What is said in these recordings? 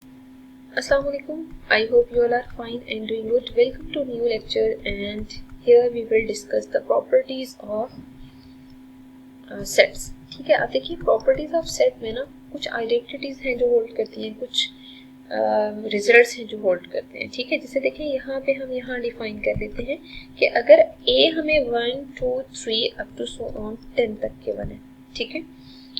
Assalamualaikum. I hope you all are fine and doing good. Welcome to new lecture and here we will discuss the properties of sets. ठीक है, अब देखिए properties of set में ना कुछ identities हैं जो होल्ड करती हैं, कुछ रिजल्ट्स हैं जो होल्ड करते हैं. ठीक है, जैसे देखिए यहाँ पे हम यहाँ डिफाइन कर लेते हैं कि अगर a हमें 1 2 3 अप टू सो ऑन 10 तक के वन है. ठीक है,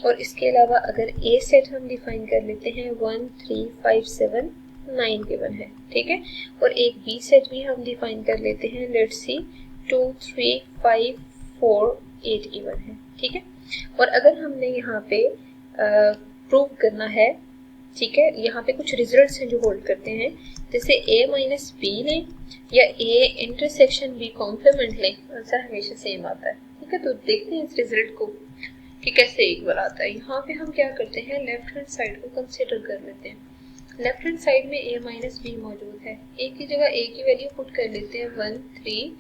और इसके अलावा अगर a सेट हम डिफाइन कर लेते हैं 1 3 5 7 9 गिवन है. ठीक है, और एक बी सेट भी हम डिफाइन कर लेते हैं, लेट्स सी 2 3 5 4 8 गिवन है. ठीक है, और अगर हमने यहाँ पे प्रूव करना है, ठीक है, यहाँ पे कुछ रिजल्ट्स हैं जो होल्ड करते हैं, जैसे a माइनस बी लें या a इंटरसेक्शन b कॉम्प्लीमेंट लें, आंसर हमेशा सेम आता है. ठीक है, तो देखते हैं इस रिजल्ट को कि कैसे इक्वल आता है. यहाँ पे हम क्या करते हैं, लेफ्ट हैंड साइड को कंसिडर कर लेते हैं. लेफ्ट हैंड साइड में a माइनस बी मौजूद है, a की जगह a की वैल्यू पुट कर लेते हैं 1 3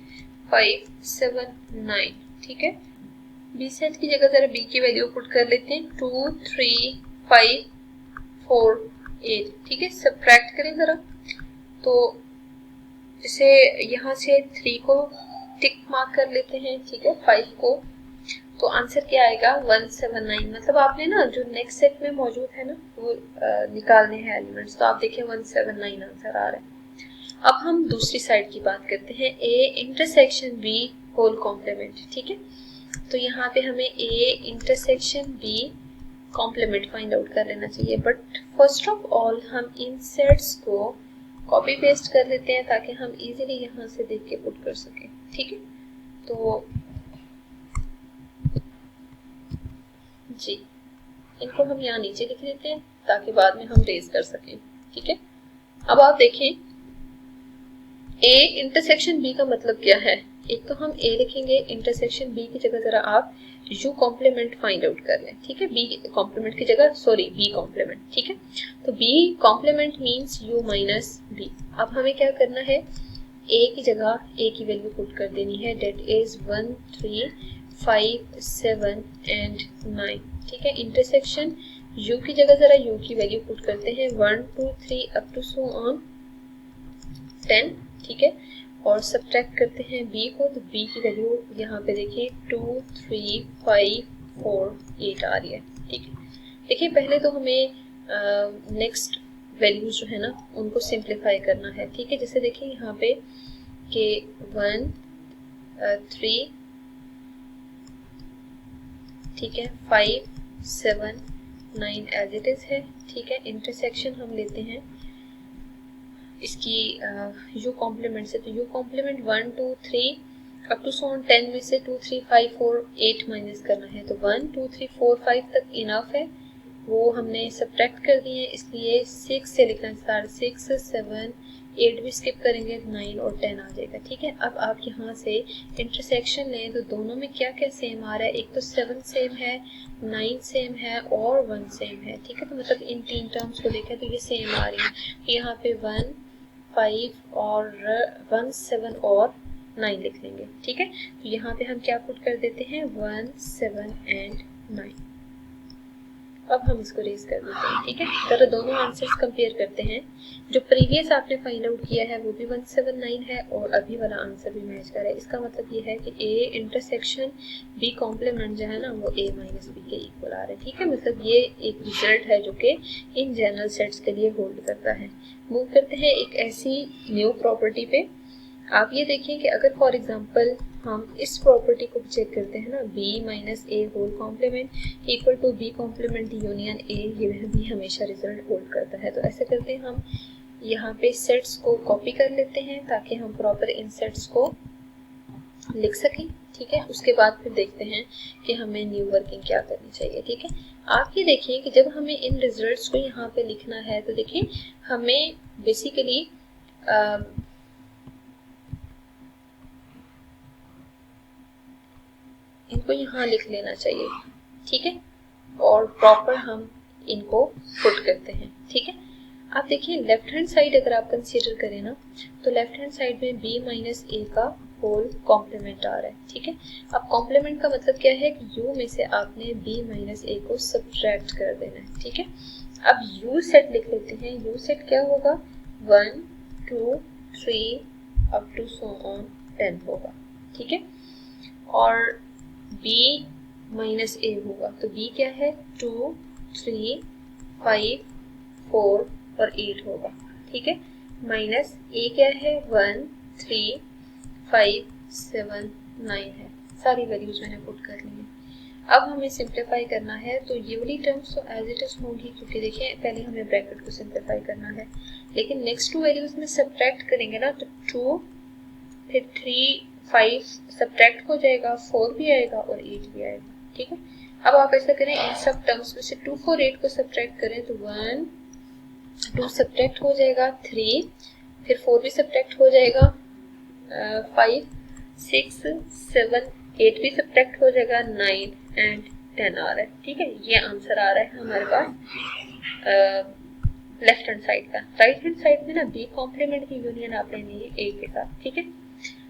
5 7 9. ठीक है, b सेट की जगह जरा b की वैल्यू पुट कर लेते हैं 2 3 5 4 8. ठीक है, सब्ट्रैक्ट करें जरा, तो इसे यहाँ से 3 को टिक मार्क कर लेते हैं. ठीक है, 5 को, तो आंसर क्या आएगा 179. मतलब आपने ना जो नेक्स्ट सेट में मौजूद है ना वो निकालने हैं एलिमेंट्स, तो आप देखिए 179 आंसर आ रहा है. अब हम दूसरी साइड की बात करते हैं, a intersection b whole complement. ठीक है, तो यहाँ पे हमें a intersection b complement find out कर लेना चाहिए. बट फर्स्ट ऑफ ऑल हम इन सेट्स को कॉपी पेस्ट कर लेते हैं ताकि हम इजीली यहाँ से देख के पुट कर सकें. ठीक है, तो जी इनको हम यहाँ नीचे लिख देते हैं ताकि बाद में हम रेज कर सकें. ठीक है, अब आप देखें a इंटरसेक्शन b का मतलब क्या है. एक तो हम a लिखेंगे, इंटरसेक्शन b की जगह जरा आप u कॉम्प्लीमेंट फाइंड आउट कर लें. ठीक है, b कॉम्प्लीमेंट की जगह सॉरी b कॉम्प्लीमेंट. ठीक है, तो b complement means u minus b. अब हमें क्या करना है, a की जगह a की वैल्यू पुट कर देनी है, डेट इज 1 3 5 7 एंड 9. ठीक है, इंटरसेक्शन u की जगह जरा u की वैल्यू पुट करते हैं 1 2 3 अप टू सो ऑन 10. ठीक है, और सब्ट्रैक्ट करते हैं b को, तो b की वैल्यू यहाँ पे देखिए 2 3 5 4 8 आ रही है. ठीक है, देखिए पहले तो हमें नेक्स्ट वैल्यूज जो है ना उनको सिंप्लीफाई करना है. ठीक है, जैसे देखिए यहाँ पे कि 1 3 ठीक है 5 7 9 एज इट इज है. ठीक है, इंटरसेक्शन हम लेते हैं इसकी u कॉम्प्लीमेंट से, तो u complement 1 2 3 up to so on 10 में से 2 3 5 4 8 माइनस करना है, तो 1 2 3 4 5 तक इनफ है, वो हमने सब्ट्रैक्ट कर दिए, इसलिए 6 से लिखना स्टार्ट, 6 7 8 भी स्किप करेंगे, 9 और 10 आ जाएगा. ठीक है, अब आप यहाँ से इंटरसेक्शन लें तो दोनों में क्या क्या सेम आ रहा है, एक तो 7 सेम है, 9 सेम है और 1 सेम है. ठीक है, तो मतलब इन तीन टर्म्स को देखें तो ये सेम आ रही है. यहाँ पे 1 5 और 1 7 और 9 लिख लेंगे. ठीक है, तो यहाँ पे हम क्या पुट कर देते हैं 1 7 एंड 9. अब हम इसको रेज कर देते हैं. ठीक है, जरा दोनों आंसर्स कंपेयर करते हैं. जो प्रीवियस आपने फाइंड आउट किया है वो भी 179 है और अभी वाला आंसर भी मैच कर रहा है. इसका मतलब ये है कि a इंटरसेक्शन b कॉम्प्लीमेंट जो है ना वो a माइनस b के इक्वल आ रहा है. ठीक है, मतलब ये एक रिजल्ट है जो कि इन जनरल सेट्स के लिए होल्ड करता है. मूव करते हैं एक ऐसी न्यू प्रॉपर्टी पे. आप ये देखिए कि अगर फॉर एग्जांपल हम इस प्रॉपर्टी को चेक करते हैं ना, b minus a whole complement equal to b complement union a, ये भी हमेशा रिजल्ट होल्ड करता है. तो ऐसे करते हैं हम यहाँ पे सेट्स को कॉपी कर लेते हैं ताकि हम प्रॉपर इन सेट्स को लिख सकें. ठीक है, उसके बाद फिर देखते हैं कि हमें न्यू वर्किंग क्या करनी चाहिए. ठीक है, आप ये देखिए कि जब हमें इन रिजल्ट्स को यहाँ पे लिखना है तो देखिए हमें बेसिकली इनको यहाँ लिख लेना चाहिए. ठीक है, और प्रॉपर हम इनको पुट करते हैं. ठीक है, आप देखिए लेफ्ट हैंड साइड अगर आप कंसीडर करें ना तो लेफ्ट हैंड साइड में b माइनस a का होल कॉम्प्लीमेंट आ रहा है, ठीक है। अब कॉम्प्लीमेंट का मतलब क्या है कि u में से आपने b माइनस a को सब्ट्रैक्ट कर देना है, ठीक है। अब u सेट लिख लेते हैं। u सेट क्या होगा, 1 2 3 अप टू सो ऑन 10 होगा, ठीक है। और b माइनस a होगा, तो b क्या है, 2 3 5 4 और 8 होगा, ठीक है। माइनस a क्या है, 1 3 5 7 9 है। सारी वैल्यूज मैंने पुट कर ली है। अब हमें सिंप्लीफाई करना है, तो ये वाली टर्म्स तो एज इट इज होंगी, क्योंकि देखिए पहले हमें ब्रैकेट को सिंप्लीफाई करना है। लेकिन नेक्स्ट 2 वैल्यूज में सब्ट्रैक्ट करेंगे ना, तो 2 फिर 3 5 सब्ट्रैक्ट हो जाएगा, 4 भी आएगा और 8 भी आएगा, ठीक है। अब आप ऐसा करें, इन सब टर्म्स में से 2 4 8 को सब्ट्रैक्ट करें, तो 1 2 सब्ट्रैक्ट हो जाएगा, 3 फिर 4 भी सब्ट्रैक्ट हो जाएगा, 5 6 7 8 भी सब्ट्रैक्ट हो जाएगा, 9 एंड 10 आ रहा है, ठीक है। ये आंसर आ रहा है हमारे पास लेफ्ट हैंड साइड का। राइट हैंड साइड में ना बी कॉम्प्लीमेंट की यूनियन आप लेनी है ए के साथ, ठीक है।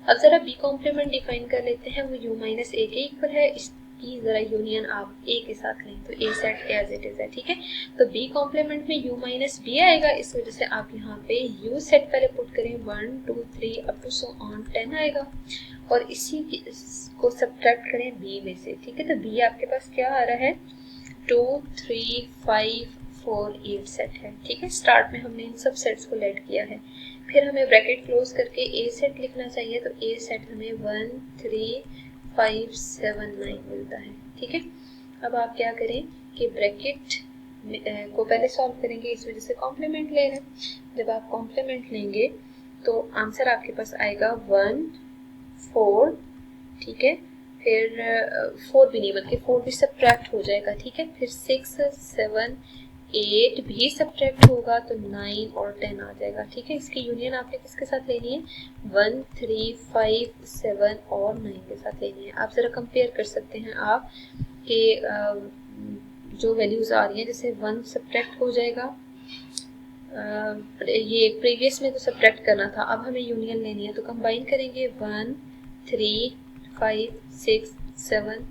अब जरा बी कॉम्प्लीमेंट डिफाइन कर लेते हैं, वो u माइनस ए के इक्वल है। इसकी जरा यूनियन आप ए के साथ लें, तो ए सेट एज इट इज है, ठीक है। तो बी कॉम्प्लीमेंट में u माइनस बी आएगा, इस वजह से आप यहाँ पे u सेट पहले पुट करें, 1 2 3 अप टू सो ऑन 10 आएगा, और इसी को सब्ट्रैक्ट करें b में से, ठीक है। तो b आपके पास क्या आ रहा है, 2 3 5 4 8 सेट है, ठीक है। स्टार्ट में हमने इन सब सेट्स को लेट किया है, फिर हमें ब्रैकेट क्लोज करके ए सेट लिखना चाहिए, तो ए सेट हमें 1 3 5 7 9 मिलता है, ठीक है। अब आप क्या करें कि ब्रैकेट को पहले सॉल्व करेंगे, इस वजह से कॉम्प्लीमेंट ले रहे हैं। जब आप कॉम्प्लीमेंट लेंगे तो आंसर आपके पास आएगा 1 4, ठीक है। फिर 4 भी नहीं, बल्कि 4 भी सब्ट्रैक्ट हो जाएगा, ठीक है। फिर 6 7 8 भी सब्ट्रैक्ट होगा, तो 9 और 10 आ जाएगा, ठीक है। इसकी यूनियन आपने किसके साथ लेनी है, 1 3 5 7 और 9 के साथ लेनी है। आप जरा कंपेयर कर सकते हैं आप कि जो वैल्यूज आ रही हैं, जैसे 1 सब्ट्रैक्ट हो जाएगा, ये प्रीवियस में तो सब्ट्रैक्ट करना था, अब हमें यूनियन लेनी है, तो कंबाइन करेंगे 1 3 5 6 7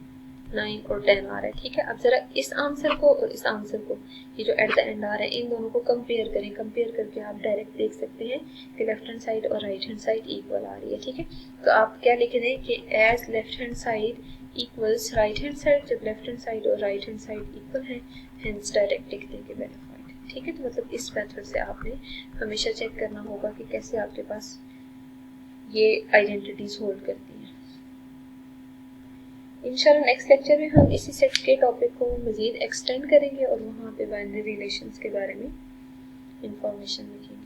9 और 10 आ रहा है, ठीक है। अब जरा इस आंसर को और इस आंसर को, ये जो एट द एंड आ रहा है, इन दोनों को कंपेयर करें। कंपेयर करके आप डायरेक्ट देख सकते हैं कि लेफ्ट हैंड साइड और राइट हैंड साइड इक्वल आ रही है, ठीक है। तो आप क्या लिख दें कि as left hand side equals right hand side, जब लेफ्ट हैंड साइड और राइट हैंड साइड इक्वल है, हेंस डायरेक्ट लिख देंगे वेरीफाइड, ठीक है। तो मतलब इस मेथड से आपने हमेशा चेक करना होगा कि कैसे आपके पास ये आइडेंटिटीज होल्ड करती हैं। इंशाल्लाह नेक्स्ट लेक्चर में हम इसी सेट के टॉपिक को मज़ीद एक्सटेंड करेंगे और वहाँ पे बाइनरी रिलेशंस के बारे में इंफॉर्मेशन लिखेंगे।